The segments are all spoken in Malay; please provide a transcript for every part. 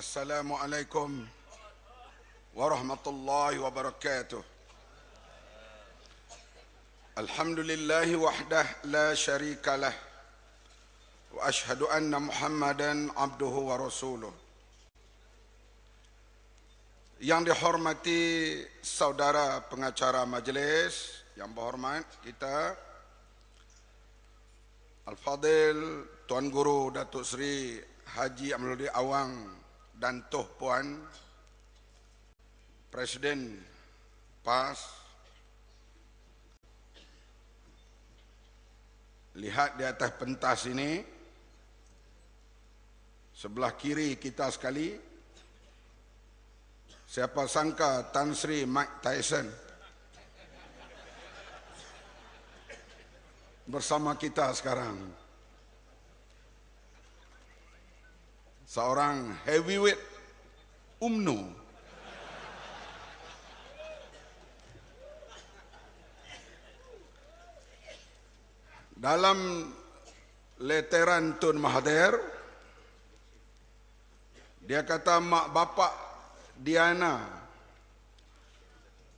Assalamualaikum warahmatullahi wabarakatuh. Alhamdulillahi wahdah la syarikalah wa ashhadu anna Muhammadan abduhu wa rasuluh. Yang dihormati saudara pengacara majelis, yang berhormat kita Al-Fadil Tuan Guru Datuk Seri Haji Amirul Awang dan Tuh Puan Presiden PAS. Lihat di atas pentas ini, sebelah kiri kita sekali, siapa sangka Tan Sri Mike Tyson bersama kita sekarang. Seorang heavyweight UMNO. Dalam leteran Tun Mahathir, dia kata mak bapak Diana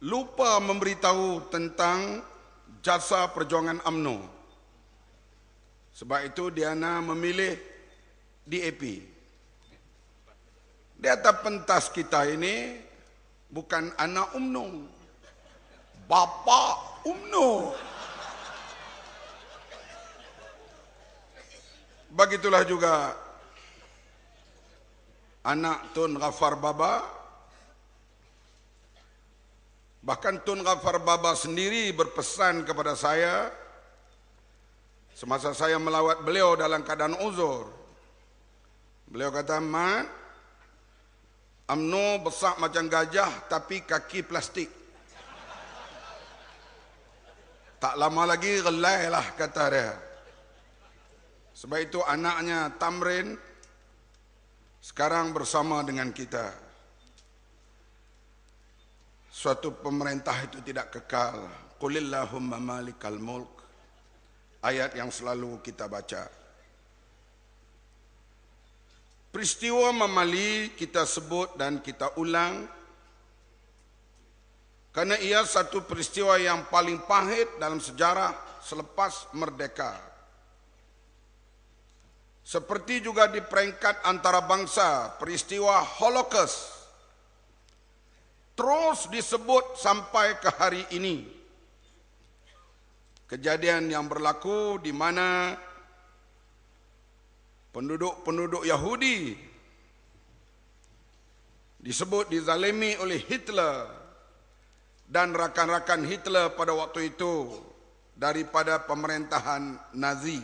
lupa memberitahu tentang jasa perjuangan UMNO. Sebab itu Diana memilih DAP. Di atas pentas kita ini bukan anak UMNO, bapa UMNO. Begitulah juga anak Tun Ghaffar Baba. Bahkan Tun Ghaffar Baba sendiri berpesan kepada saya semasa saya melawat beliau dalam keadaan uzur. Beliau kata, "Mat, UMNO besar macam gajah tapi kaki plastik. Tak lama lagi relai lah," kata dia. Sebab itu anaknya Tamrin sekarang bersama dengan kita. Suatu pemerintah itu tidak kekal. Qulillahumma malikal mulk. Ayat yang selalu kita baca. Peristiwa Mamali kita sebut dan kita ulang kerana ia satu peristiwa yang paling pahit dalam sejarah selepas merdeka. Seperti juga di peringkat antarabangsa, peristiwa Holocaust terus disebut sampai ke hari ini. Kejadian yang berlaku di mana penduduk-penduduk Yahudi disebut dizalimi oleh Hitler dan rakan-rakan Hitler pada waktu itu daripada pemerintahan Nazi.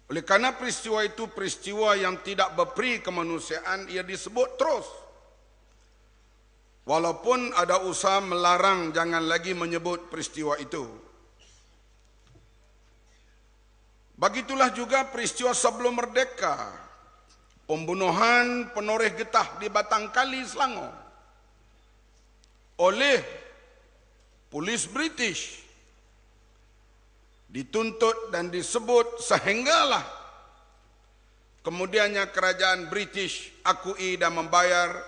Oleh kerana peristiwa itu peristiwa yang tidak berperi kemanusiaan, ia disebut terus. Walaupun ada usaha melarang jangan lagi menyebut peristiwa itu. Begitulah juga peristiwa sebelum merdeka, pembunuhan penoreh getah di Batang Kali, Selangor oleh polis British, dituntut dan disebut sehinggalah kemudiannya kerajaan British akui dan membayar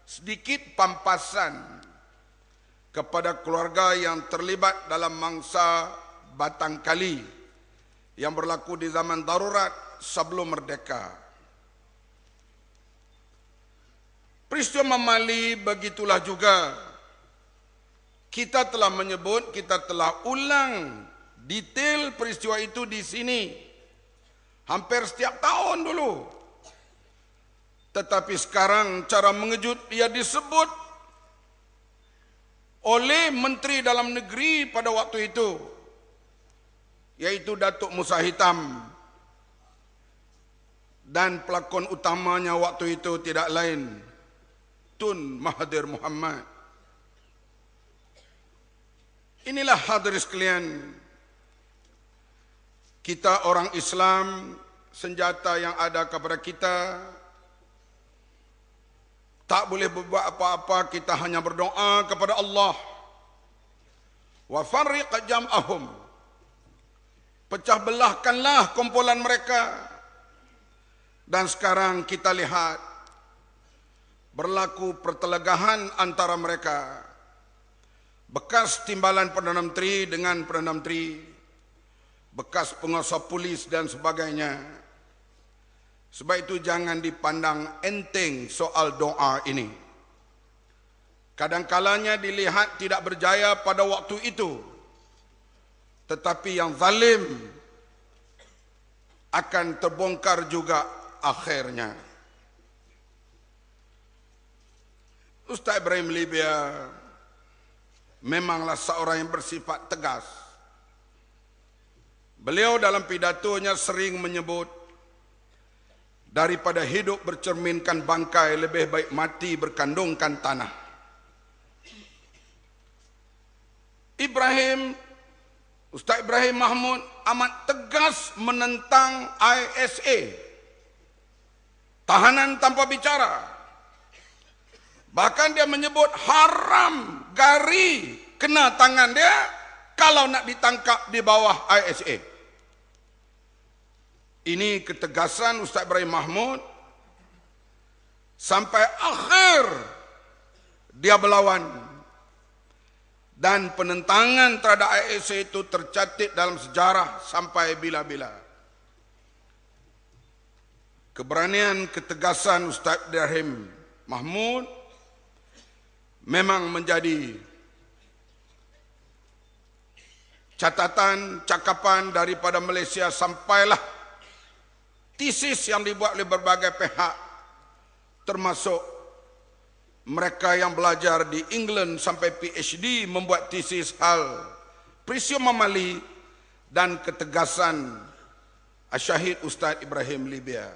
sedikit pampasan kepada keluarga yang terlibat dalam mangsa Batang Kali yang berlaku di zaman darurat sebelum merdeka. Peristiwa Mamali begitulah juga. Kita telah menyebut, kita telah ulang detail peristiwa itu di sini hampir setiap tahun dulu. Tetapi sekarang cara mengejut ia disebut oleh Menteri Dalam Negeri pada waktu itu, yaitu Datuk Musa Hitam, dan pelakon utamanya waktu itu tidak lain Tun Mahathir Mohamad. Inilah hadirin sekalian, kita orang Islam, senjata yang ada kepada kita tak boleh berbuat apa-apa, kita hanya berdoa kepada Allah. Wa farriq jam'ahum, pecah belahkanlah kumpulan mereka Dan sekarang kita lihat berlaku pertelegahan antara mereka. Bekas timbalan Perdana Menteri dengan Perdana Menteri, bekas penguasa polis dan sebagainya. Sebab itu jangan dipandang enteng soal doa ini. Kadang-kalanya dilihat tidak berjaya pada waktu itu, tetapi yang zalim akan terbongkar juga akhirnya. Ustaz Ibrahim Libya memanglah seorang yang bersifat tegas. Beliau dalam pidatonya sering menyebut, daripada hidup bercerminkan bangkai, lebih baik mati berkandungkan tanah. Ustaz Ibrahim Mahmud amat tegas menentang ISA, tahanan tanpa bicara. Bahkan dia menyebut haram gari kena tangan dia kalau nak ditangkap di bawah ISA. Ini ketegasan Ustaz Ibrahim Mahmud sampai akhir dia berlawan. Dan penentangan terhadap ISA itu tercatat dalam sejarah sampai bila-bila. Keberanian, ketegasan Ustaz Ibrahim Mahmud memang menjadi catatan, cakapan daripada Malaysia sampailah tesis yang dibuat oleh berbagai pihak, termasuk mereka yang belajar di England sampai PhD membuat tesis hal peristiwa Mamali dan ketegasan Syahid Ustaz Ibrahim Libya.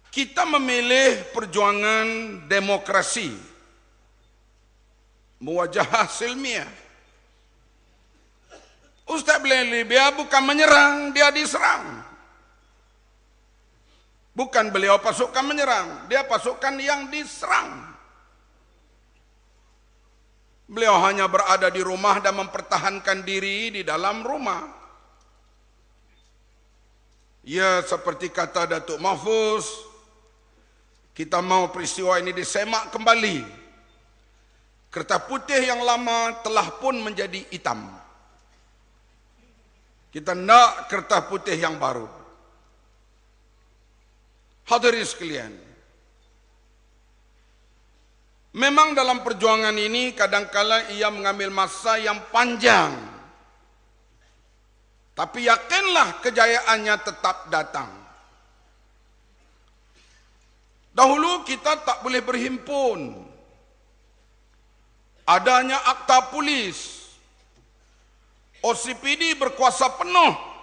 Kita memilih perjuangan demokrasi, muwajahah silmiah. Ustaz Ibrahim Libya bukan menyerang, dia diserang. Bukan beliau pasukan menyerang, dia pasukan yang diserang. Beliau hanya berada di rumah dan mempertahankan diri di dalam rumah. Ya, seperti kata Datuk Mahfuz, kita mau peristiwa ini disemak kembali. Kertas putih yang lama telah pun menjadi hitam. Kita nak kertas putih yang baru. Hadirin sekalian, memang dalam perjuangan ini kadangkala ia mengambil masa yang panjang. Tapi yakinlah kejayaannya tetap datang. Dahulu kita tak boleh berhimpun. Adanya akta polis. OCPD berkuasa penuh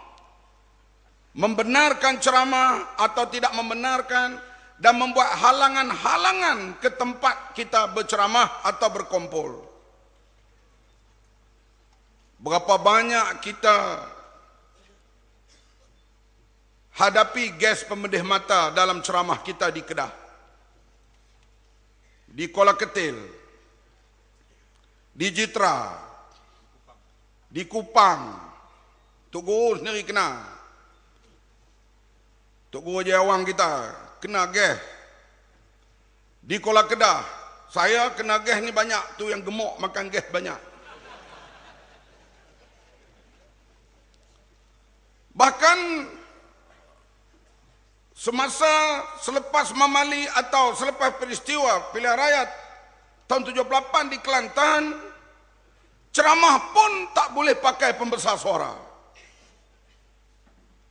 membenarkan ceramah atau tidak membenarkan dan membuat halangan-halangan ke tempat kita berceramah atau berkumpul. Berapa banyak kita hadapi gas pemedih mata dalam ceramah kita di Kedah, di Kuala Ketil, di Jitra, di Kupang. Tok Guru sendiri kena. Tok Guru Jayawang kita kena gas. Di Kuala Kedah, saya kena gas ni banyak. Tu yang gemuk makan gas banyak. Bahkan semasa selepas Mamali atau selepas peristiwa pilihan raya tahun 78 di Kelantan, ceramah pun tak boleh pakai pembesar suara.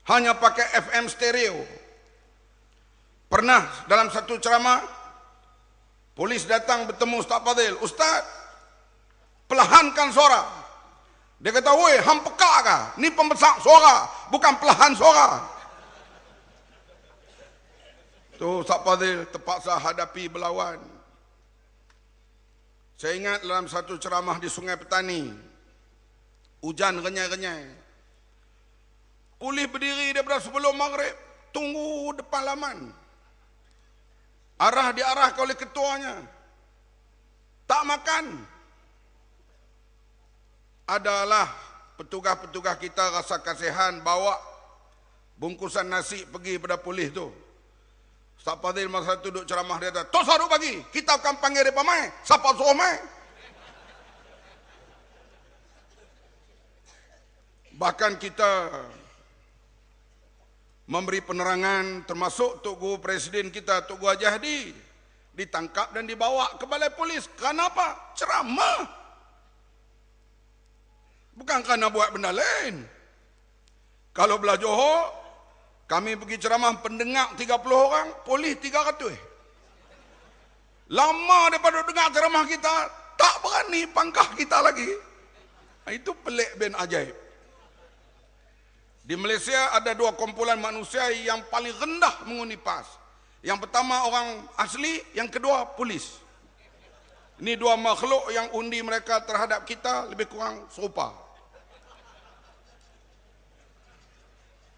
Hanya pakai FM stereo. Pernah dalam satu ceramah, polis datang bertemu Ustaz Fadil. Ustaz, pelahankan suara. Dia kata, woi, hang pekak kah? Ni pembesar suara, bukan pelahan suara. Tu Ustaz Fadil terpaksa hadapi berlawan. Saya ingat dalam satu ceramah di Sungai Petani, hujan renyai-renyai. Polis berdiri daripada sebelum maghrib, tunggu depan laman. Diarahkan oleh ketuanya. Tak makan. Adalah petugas-petugas kita rasa kasihan bawa bungkusan nasi pergi pada polis tu. Ustaz Fadil masa tu duduk ceramah, dia kata, "Tok saru bagi, kita akan panggil mereka mai. Siapa suruh mai?" Bahkan kita memberi penerangan, termasuk Tok Guru Presiden kita, Tok Guru Haji Hadi, ditangkap dan dibawa ke balai polis. Kenapa? Ceramah. Bukan kerana buat benda lain. Kalau belah Johor, kami pergi ceramah, pendengar 30 orang, polis 300. Lama daripada dengar ceramah kita, tak berani pangkah kita lagi. Itu pelik bin ajaib. Di Malaysia ada 2 kumpulan manusia yang paling rendah mengundi PAS. Yang pertama orang asli, yang kedua polis. Ini 2 makhluk yang undi mereka terhadap kita lebih kurang serupa.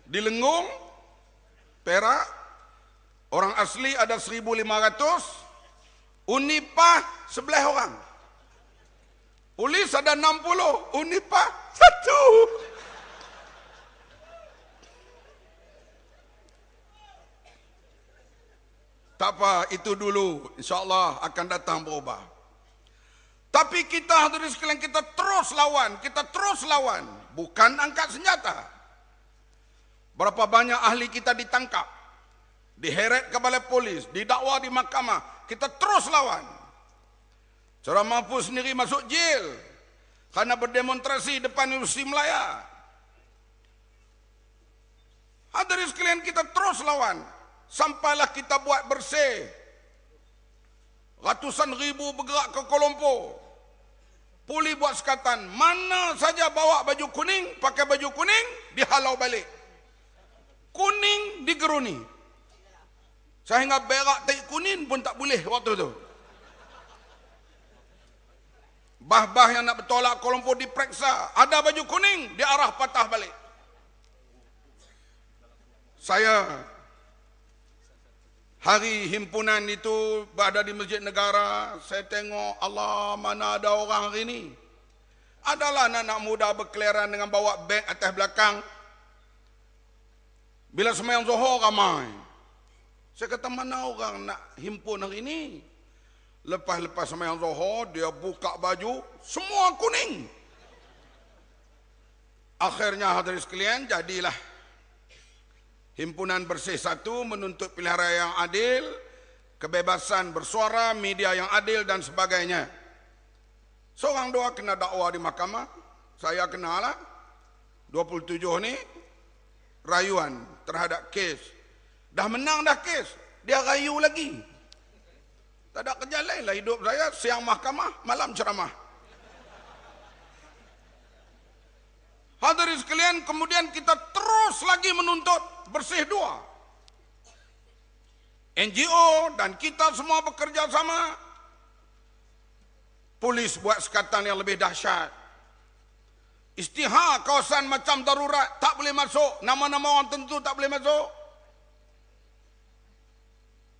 Di Lenggong, Perak, orang asli ada 1,500, undi PAS 11 orang. Polis ada 60, undi PAS 1. Tak apa, itu dulu. InsyaAllah akan datang berubah. Tapi kita hadirin sekalian, kita terus lawan. Kita terus lawan. Bukan angkat senjata. Berapa banyak ahli kita ditangkap. Diheret ke balai polis. Didakwa di mahkamah. Kita terus lawan. Saudara Mahfuz sendiri masuk jail. Kerana berdemonstrasi depan Universiti Melaya. Hadirin sekalian, kita terus lawan. Sampailah kita buat bersih. Ratusan ribu bergerak ke Kuala Lumpur. Polis buat sekatan, mana saja bawa baju kuning, pakai baju kuning, dihalau balik. Kuning digeruni. Sehingga berak tai kuning pun tak boleh waktu tu. Bah-bah yang nak bertolak Kuala Lumpur diperiksa. Ada baju kuning, diarah patah balik. Saya hari himpunan itu berada di Masjid Negara, saya tengok, Allah, mana ada orang hari ini. Adalah anak-anak muda berkeliaran dengan bawa beg atas belakang. Bila sembahyang Zuhur ramai. Saya kata, mana orang nak himpun hari ini? Lepas-lepas sembahyang Zuhur, dia buka baju, semua kuning. Akhirnya hadirin sekalian, jadilah Himpunan Bersih 1 menuntut pilihan raya yang adil, kebebasan bersuara, media yang adil dan sebagainya. Seorang dua kena dakwa di mahkamah, saya kenalah 27 ni rayuan terhadap kes. Dah menang dah kes, dia rayu lagi. Tak ada kerja lain lah hidup saya, siang mahkamah, malam ceramah. Hadirin sekalian, kemudian kita terus lagi menuntut Bersih 2. NGO dan kita semua bekerja sama. Polis buat sekatan yang lebih dahsyat. Isytihar kawasan macam darurat tak boleh masuk. Nama-nama orang tentu tak boleh masuk.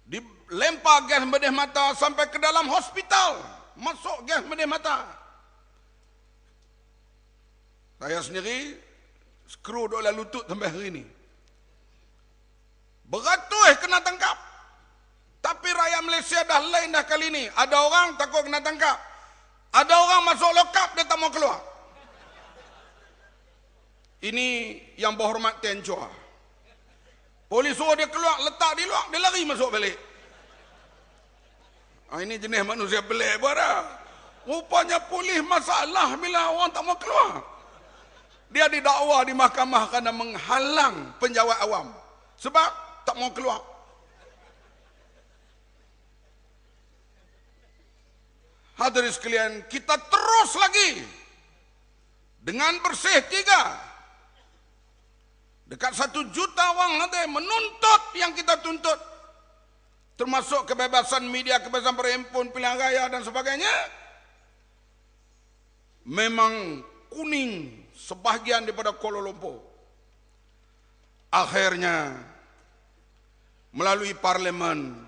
Dilempar gas benih mata sampai ke dalam hospital. Masuk gas benih mata. Saya sendiri skru duduk dalam lutut sampai hari ini. Beratus kena tangkap. Tapi rakyat Malaysia dah lain dah kali ini. Ada orang takut kena tangkap. Ada orang masuk lokap, dia tak mau keluar. Ini yang berhormat Ten Chua. Polis suruh dia keluar, letak di luar, dia lari masuk balik. Ini jenis manusia pelik buat. Rupanya polis masalah bila orang tak mau keluar. Dia didakwa di mahkamah kerana menghalang penjawat awam. Sebab tak mau keluar. Hadirin sekalian, kita terus lagi dengan Bersih 3. Dekat 1 juta orang nanti menuntut yang kita tuntut. Termasuk kebebasan media, kebebasan berhimpun, pilihan raya dan sebagainya. Memang kuning sebahagian daripada Kuala Lumpur. Akhirnya melalui parlimen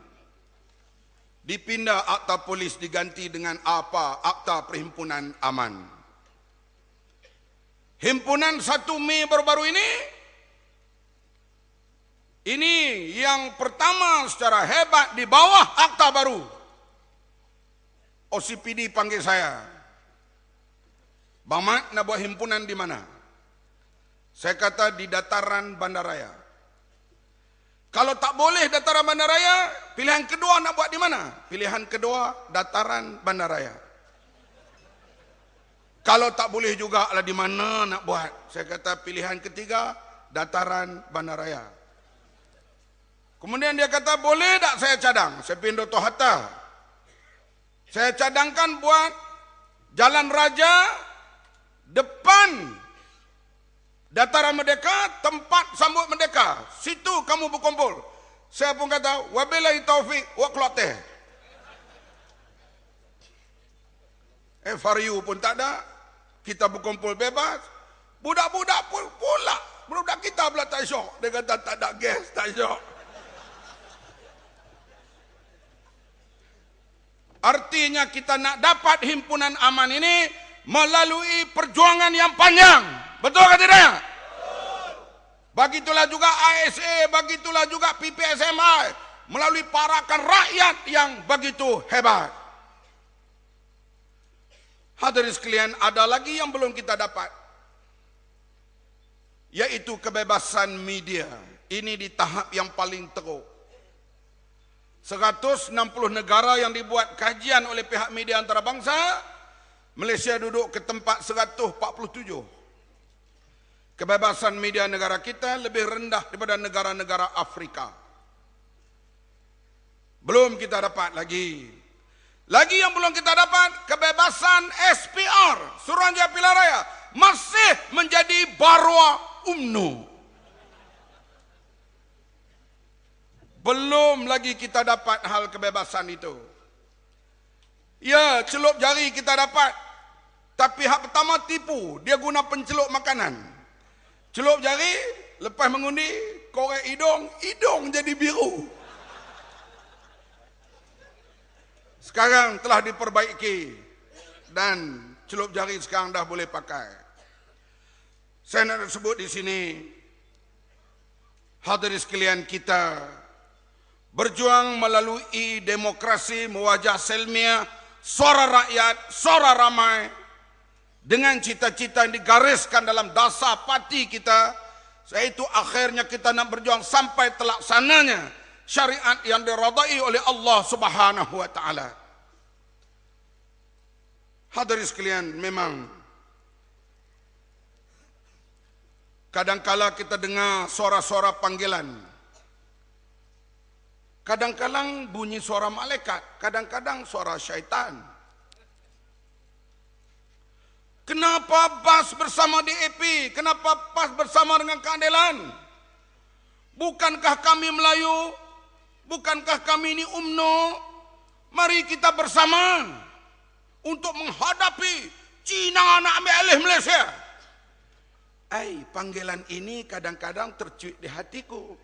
dipindah akta polis diganti dengan apa? Akta Perhimpunan Aman. Himpunan 1 Mei baru-baru ini Ini yang pertama secara hebat di bawah Akta Baru. OCPD panggil saya. Bang Mat, nak buat himpunan di mana? Saya kata di dataran bandaraya. Kalau tak boleh dataran bandaraya, pilihan kedua nak buat di mana? Pilihan kedua dataran bandaraya. Kalau tak boleh juga lah di mana nak buat? Saya kata pilihan ketiga dataran bandaraya. Kemudian dia kata, boleh tak saya cadang? Saya pindah Dr. Hatta. Saya cadangkan buat Jalan Raja, depan Dataran Merdeka, tempat sambut Merdeka. Situ kamu berkumpul. Saya pun kata, wabillahi taufik wa qullatih. FRU pun tak ada. Kita berkumpul bebas. Budak-budak pun pula. Budak kita pula tak syok. Dia kata tak ada gas, tak syok. Artinya kita nak dapat himpunan aman ini melalui perjuangan yang panjang. Betul ke tidak? Begitulah juga ASA, begitulah juga PPSMI. Melalui parakan rakyat yang begitu hebat. Hadirin sekalian, ada lagi yang belum kita dapat. Yaitu kebebasan media. Ini di tahap yang paling teruk. 160 negara yang dibuat kajian oleh pihak media antarabangsa, Malaysia duduk ke tempat 147. Kebebasan media negara kita lebih rendah daripada negara-negara Afrika. Belum kita dapat lagi. Lagi yang belum kita dapat, kebebasan SPR, Suruhanjaya Pilihan Raya, masih menjadi barwa UMNO. Belum lagi kita dapat hal kebebasan itu. Ya, celup jari kita dapat. Tapi hak pertama tipu. Dia guna pencelup makanan. Celup jari, lepas mengundi, korek hidung, hidung jadi biru. Sekarang telah diperbaiki. Dan celup jari sekarang dah boleh pakai. Saya nak sebut di sini. Hadirin sekalian, kita berjuang melalui demokrasi, mewajah selmiah, suara rakyat, suara ramai, dengan cita-cita yang digariskan dalam dasar parti kita, yaitu akhirnya kita nak berjuang sampai terlaksananya syariat yang diridai oleh Allah Subhanahu wa taala. Hadirin sekalian, memang kadangkala kita dengar suara-suara panggilan. Kadang-kadang bunyi suara malaikat, kadang-kadang suara syaitan. Kenapa PAS bersama DAP? Kenapa PAS bersama dengan keadilan? Bukankah kami Melayu? Bukankah kami ini UMNO? Mari kita bersama untuk menghadapi Cina nak ambil alih Malaysia. Panggilan ini kadang-kadang tercuit di hatiku.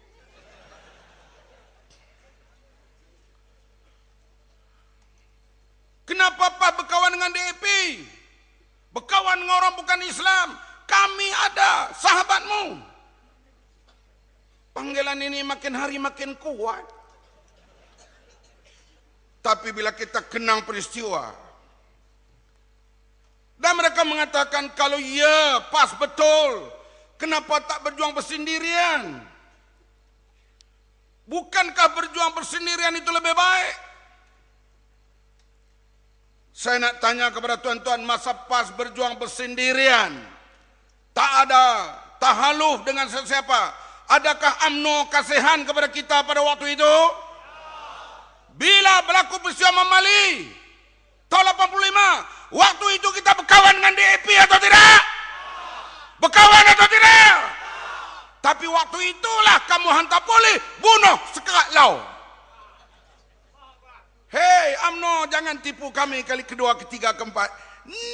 Kenapa PAS berkawan dengan DAP? Berkawan dengan orang bukan Islam. Kami ada, sahabatmu. Panggilan ini makin hari makin kuat. Tapi bila kita kenang peristiwa, dan mereka mengatakan kalau ya PAS betul, kenapa tak berjuang bersendirian? Bukankah berjuang bersendirian itu lebih baik? Saya nak tanya kepada tuan-tuan, masa PAS berjuang bersendirian, tak ada tahaluf dengan sesiapa, adakah UMNO kasihan kepada kita pada waktu itu? Bila berlaku peristiwa Mamali tahun 85, waktu itu kita berkawan dengan DAP atau tidak? Berkawan atau tidak? Tapi waktu itulah kamu hantar polis bunuh sekerat lau. Hei UMNO, jangan tipu kami kali kedua, ketiga, keempat.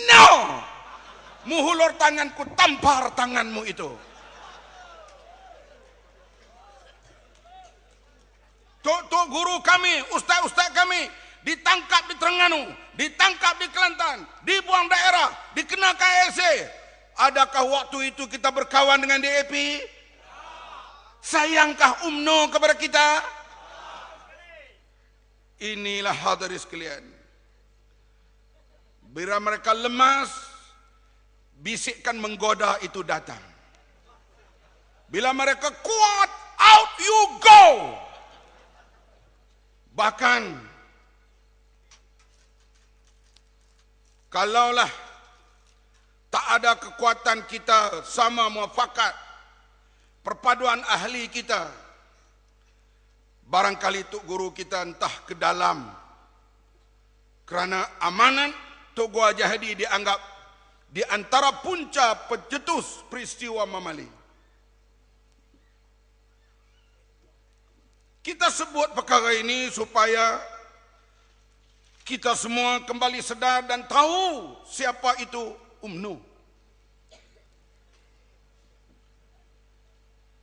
No! Muhulur tanganku, tampar tanganmu itu. Tok-tok guru kami, ustaz-ustaz kami ditangkap di Terengganu, ditangkap di Kelantan, dibuang daerah, dikena KSA. Adakah waktu itu kita berkawan dengan DAP? Sayangkah UMNO kepada kita? Inilah hadirin sekalian. Bila mereka lemas, bisikan menggoda itu datang. Bila mereka kuat, out you go. Bahkan kalaulah tak ada kekuatan kita sama muafakat, perpaduan ahli kita, barangkali Tok Guru kita entah ke dalam, kerana amanat Tok Guru Haji Hadi dianggap di antara punca pencetus peristiwa Mamali. Kita sebut perkara ini supaya kita semua kembali sedar dan tahu siapa itu UMNO.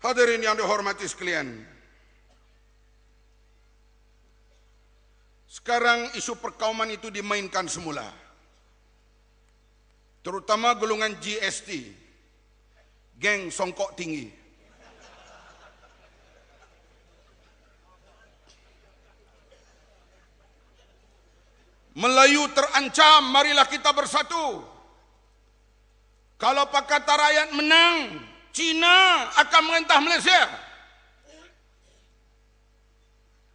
Hadirin yang dihormati sekalian, sekarang isu perkauman itu dimainkan semula, terutama golongan GST, geng songkok tinggi. Melayu terancam, marilah kita bersatu. Kalau Pakatan Rakyat menang, Cina akan merintah Malaysia.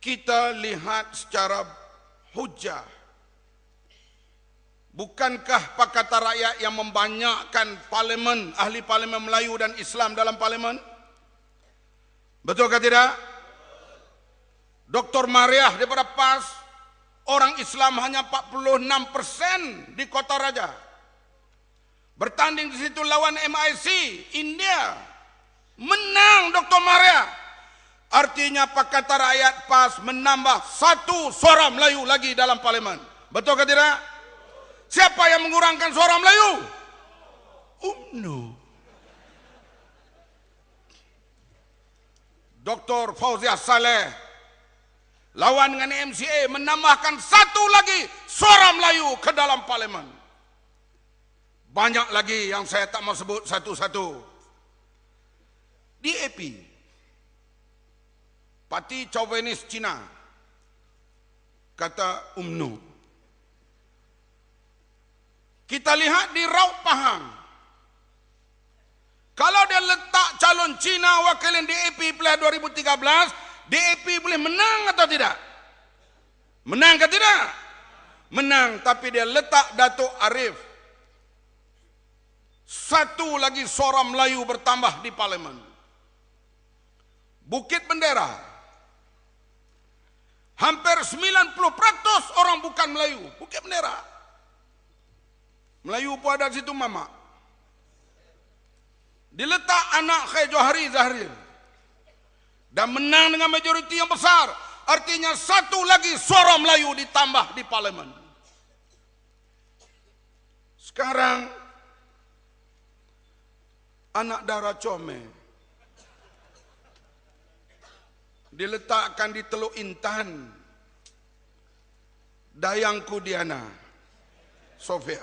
Kita lihat secara hujah. Bukankah Pakatan Rakyat yang membanyakkan parlimen, ahli parlimen Melayu dan Islam dalam parlimen? Betul ke tidak? Dr. Mariah daripada PAS, orang Islam hanya 46% di Kota Raja. Bertanding di situ lawan MIC, India. Menang Dr. Maria. Artinya Pakatan Rakyat PAS menambah satu suara Melayu lagi dalam parlimen. Betul ke tidak? Siapa yang mengurangkan suara Melayu? UMNO. Dr. Fauziah Saleh lawan dengan MCA menambahkan satu lagi suara Melayu ke dalam parlimen. Banyak lagi yang saya tak mau sebut satu-satu. DAP, Parti Chauvinis Cina, kata UMNO. Kita lihat di Raut Pahang, kalau dia letak calon Cina wakilin DAP pilihan 2013, DAP boleh menang atau tidak? Menang ke tidak? Menang, tapi dia letak Datuk Arif. Satu lagi suara Melayu bertambah di parlimen. Bukit Bendera, hampir 90% orang bukan Melayu. Bukit Bendera, Melayu pun ada di situ Mama. Diletak anak Khair Johari Zahrir dan menang dengan majoriti yang besar. Artinya satu lagi suara Melayu ditambah di parlimen. Sekarang anak Dara Comel diletakkan di Teluk Intan, Dayangku Diana Sofia.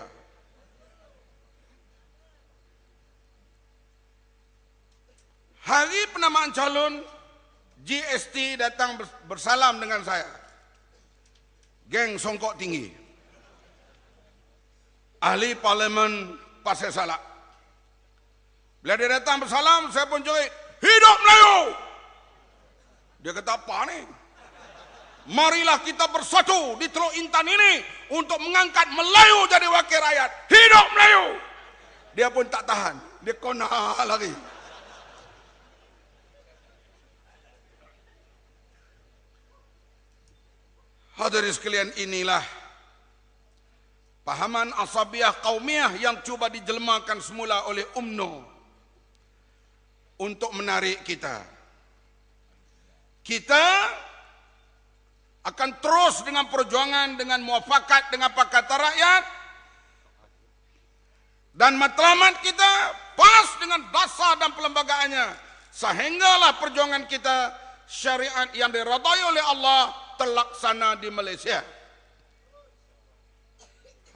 Hari penamaan calon, GST datang bersalam dengan saya. Geng songkok tinggi, ahli parlimen Pasir Salak. Bila dia datang bersalam, saya pun joget, hidup Melayu. Dia kata, apa ni? Marilah kita bersatu di Teluk Intan ini untuk mengangkat Melayu jadi wakil rakyat. Hidup Melayu. Dia pun tak tahan, dia kona lagi. Hadirin sekalian, inilah pahaman asabiah qaumiyah yang cuba dijelmakan semula oleh UMNO untuk menarik kita. Kita akan terus dengan perjuangan, dengan muafakat dengan Pakatan Rakyat, dan matlamat kita pas dengan dasar dan perlembagaannya, sehinggalah perjuangan kita syariat yang diredai oleh Allah terlaksana di Malaysia.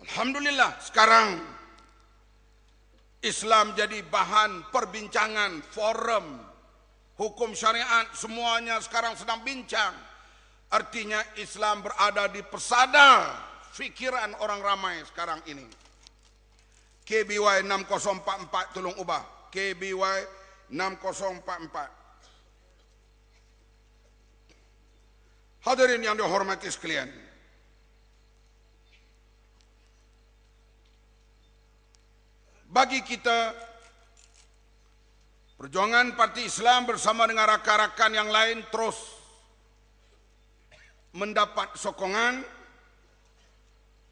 Alhamdulillah, sekarang Islam jadi bahan perbincangan, forum hukum syariat, semuanya sekarang sedang bincang. Artinya Islam berada di pesada fikiran orang ramai sekarang ini. KBY 6044 tolong ubah. KBY 6044. Hadirin yang dihormati sekalian. Bagi kita, perjuangan Parti Islam bersama dengan rakan-rakan yang lain terus mendapat sokongan,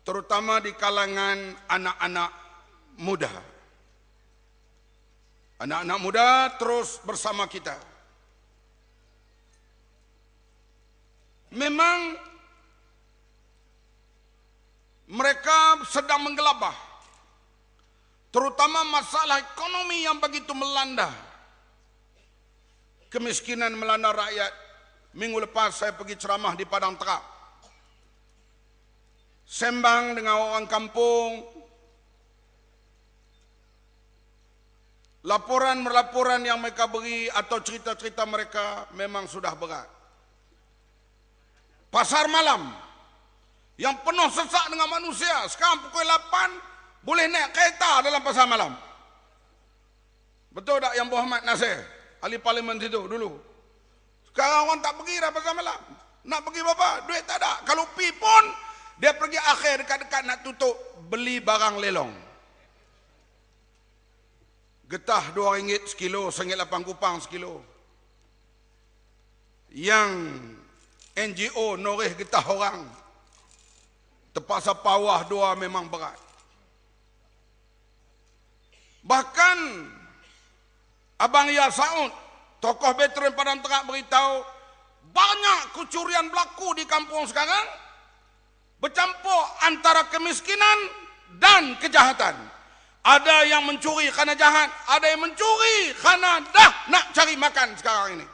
terutama di kalangan anak-anak muda. Anak-anak muda terus bersama kita. Memang mereka sedang menggelabah, terutama masalah ekonomi yang begitu melanda. Kemiskinan melanda rakyat. Minggu lepas saya pergi ceramah di Padang Terap. Sembang dengan orang kampung. Laporan-laporan yang mereka beri atau cerita-cerita mereka memang sudah berat. Pasar malam yang penuh sesak dengan manusia. Sekarang pukul 8 boleh naik kereta dalam pasar malam. Betul tak yang Muhammad Nasir, ahli parlimen situ dulu? Sekarang orang tak pergi dah pasar malam. Nak pergi berapa? Duit tak ada. Kalau pi pun, dia pergi akhir dekat-dekat nak tutup beli barang lelong. Getah RM2 sekilo, RM1.8 sekilo. Yang NGO noreh getah orang. Terpaksa pawah 2 memang berat. Bahkan Abang Ya Saud, tokoh veteran Padang Terap, beritahu banyak kecurian berlaku di kampung sekarang, bercampur antara kemiskinan dan kejahatan. Ada yang mencuri kerana jahat, ada yang mencuri kerana dah nak cari makan sekarang ini.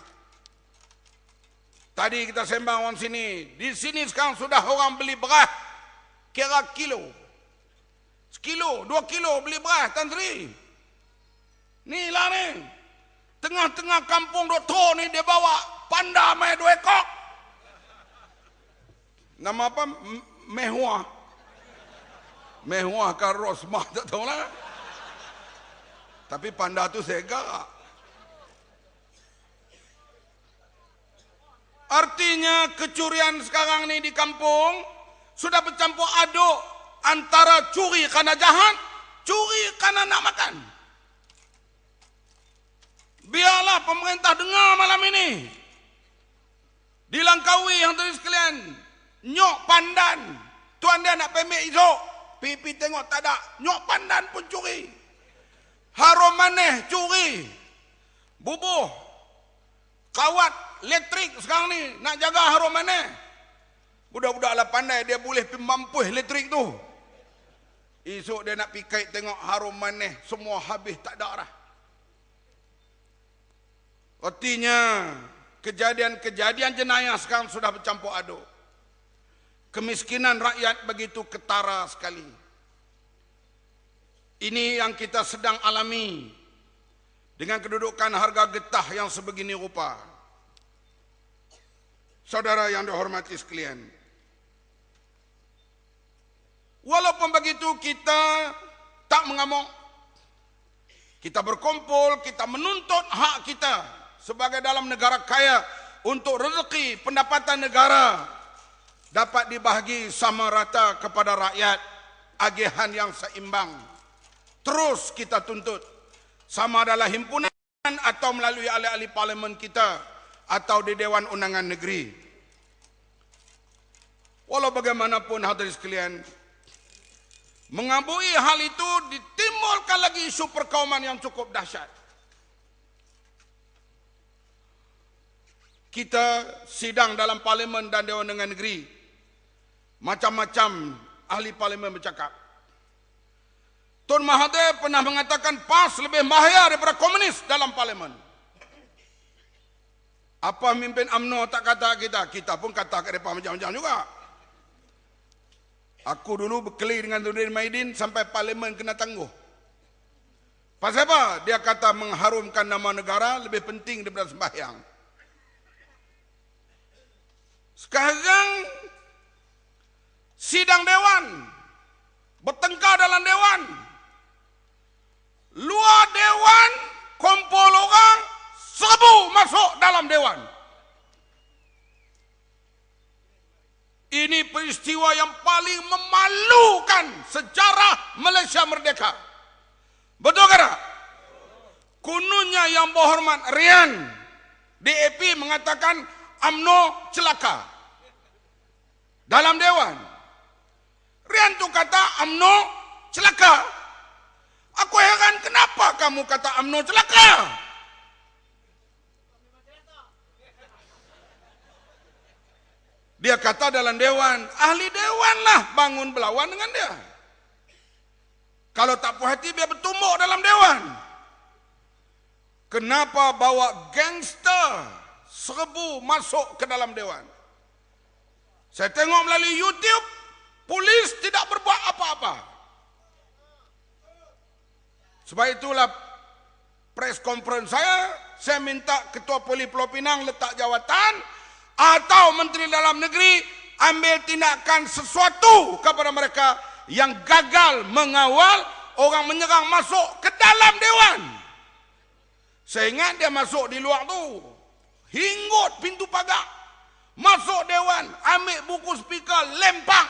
Tadi kita sembang orang sini, di sini sekarang sudah orang beli beras kira kilo. Sekilo, 2 kilo beli beras, Tan Sri. Ni lah ni. Tengah-tengah kampung doktor ni dia bawa panda mai 2 ekor. Nama apa? Mehua. Mehua kan Rosmah, tak tahu lah. Tapi panda tu sega. Artinya kecurian sekarang ni di kampung sudah bercampur aduk antara curi kerana jahat, curi kerana nak makan. Biarlah pemerintah dengar malam ini. Di Langkawi yang tadi sekalian, nyok pandan. Tuan dia nak pemik esok, pipi tengok tak ada. Nyok pandan pun curi. Harum maneh curi. Bubuh. Kawat elektrik sekarang ni nak jaga harum maneh. Budak-budak lah pandai, dia boleh mampuh elektrik tu. Esok dia nak pergi kait tengok harum maneh, semua habis tak ada dah. Artinya kejadian-kejadian jenayah sekarang sudah bercampur aduk. Kemiskinan rakyat begitu ketara sekali. Ini yang kita sedang alami dengan kedudukan harga getah yang sebegini rupa. Saudara yang dihormati sekalian, walaupun begitu kita tak mengamuk. Kita berkumpul, kita menuntut hak kita sebagai dalam negara kaya untuk rezeki pendapatan negara dapat dibahagi sama rata kepada rakyat, agihan yang seimbang. Terus kita tuntut, sama adalah himpunan atau melalui ahli-ahli parlimen kita atau di Dewan Undangan Negeri. Walau bagaimanapun hadirin sekalian, mengabui hal itu ditimbulkan lagi isu perkauman yang cukup dahsyat. Kita sidang dalam parlimen dan Dewan Undangan Negeri, macam-macam ahli parlimen bercakap. Tun Mahathir pernah mengatakan PAS lebih bahaya daripada komunis dalam parlimen. Apa mimpin UMNO tak kata kita? Kita pun kata ke mereka macam-macam juga. Aku dulu berkeli dengan Nurdin Maidin sampai parlimen kena tangguh. Pasal apa? Dia kata mengharumkan nama negara lebih penting daripada sembahyang. Sekarang sidang dewan, bertengkar dalam dewan. Luar dewan, kumpul orang, serbu masuk dalam dewan. Ini peristiwa yang paling memalukan sejarah Malaysia merdeka. Betul tak? Kononnya yang berhormat Rian DAP mengatakan UMNO celaka dalam dewan. Rian tu kata UMNO celaka. Aku heran kenapa kamu kata UMNO celaka? Dia kata dalam dewan, ahli dewan lah bangun berlawan dengan dia. Kalau tak puas hati biar bertumbuk dalam dewan. Kenapa bawa gangster serbu masuk ke dalam dewan? Saya tengok melalui YouTube, polis tidak berbuat apa-apa. Sebab itulah press conference saya minta Ketua Polis Pulau Pinang letak jawatan atau Menteri Dalam Negeri ambil tindakan sesuatu kepada mereka yang gagal mengawal orang menyerang masuk ke dalam dewan. Saya ingat dia masuk di luar tu, hinggut pintu pagar, masuk dewan, ambil buku speaker, lempang,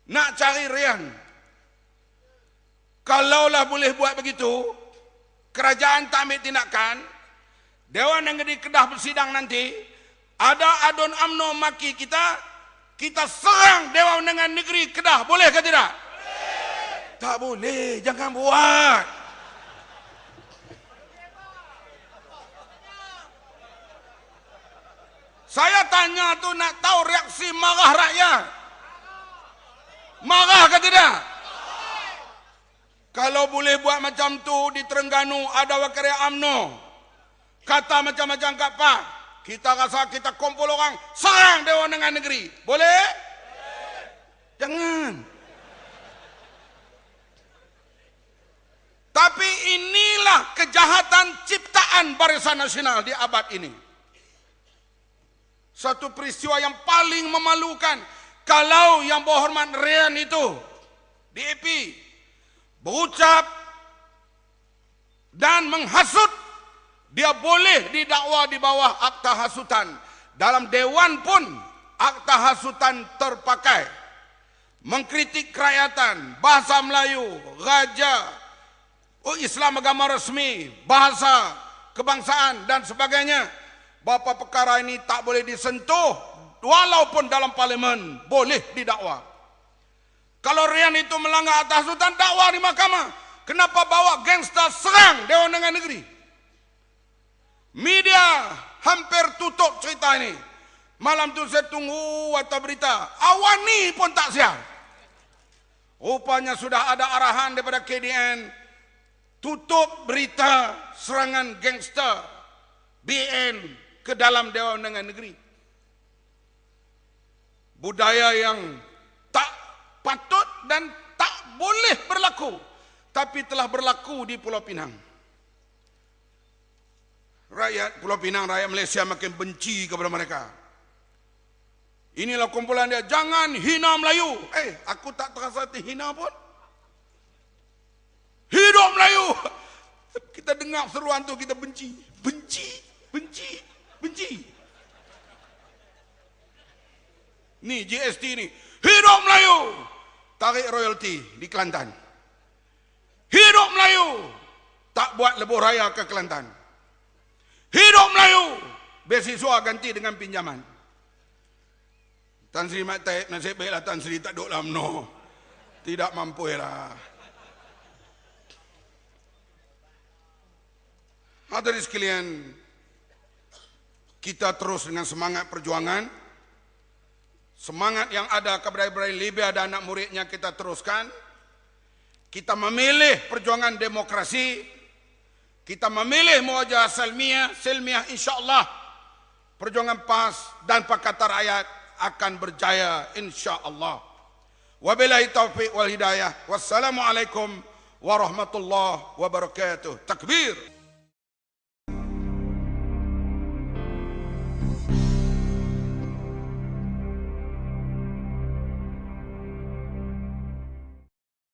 nak cari Rian. Kalaulah boleh buat begitu, kerajaan tak ambil tindakan, Dewan Negeri Kedah bersidang nanti, ada adun UMNO maki kita, kita serang Dewan Negeri Kedah, boleh ke tidak? Boleh. Tak boleh, jangan buat. Saya tanya tu nak tahu reaksi marah rakyat. Marah ke tidak? Kalau boleh buat macam tu di Terengganu ada wakil UMNO, kata macam-macam kat PAH, kita rasa kita kumpul orang serang Dewan Negeri. Boleh? Jangan. Tapi inilah kejahatan ciptaan Barisan Nasional di abad ini. Satu peristiwa yang paling memalukan. Kalau yang berhormat Rian itu, DAP, berucap dan menghasut, dia boleh didakwa di bawah akta hasutan. Dalam dewan pun akta hasutan terpakai. Mengkritik kerakyatan, bahasa Melayu, raja, Islam agama resmi, bahasa kebangsaan dan sebagainya. Bapa perkara ini tak boleh disentuh walaupun dalam parlimen boleh didakwa. Kalau Rian itu melanggar akta hasutan, dakwa di mahkamah. Kenapa bawa gangster serang Dewan Negeri? Media hampir tutup cerita ini. Malam tu saya tunggu warta berita, Awani pun tak siar. Rupanya sudah ada arahan daripada KDN, tutup berita serangan gangster BN ke dalam Dewan Negeri. Budaya yang tak patut dan tak boleh berlaku, tapi telah berlaku di Pulau Pinang. Rakyat Pulau Pinang, rakyat Malaysia makin benci kepada mereka. Inilah kumpulan dia, jangan hina Melayu. Aku tak terasa terhina pun. Hidup Melayu. Kita dengar seruan tu, kita benci. Benci, benci, benci. Ni GST ni, hidup Melayu. Tarik royalti di Kelantan. Hidup Melayu. Tak buat lebuh raya ke Kelantan. Hidup Melayu. Beasiswa ganti dengan pinjaman. Tan Sri Mat Taib, nasib baiklah Tan Sri tak duduk dalam UMNO. Tidak mampu lah. Hadirin sekalian, kita terus dengan semangat perjuangan. Semangat yang ada kepada Ibrahim Libya dan anak muridnya kita teruskan. Kita memilih perjuangan demokrasi. Kita memilih muwajahah silmiah, insya-Allah. Perjuangan PAS dan Pakatan Rakyat akan berjaya insya-Allah. Wabillahi taufiq wal hidayah. Wassalamualaikum warahmatullahi wabarakatuh. Takbir.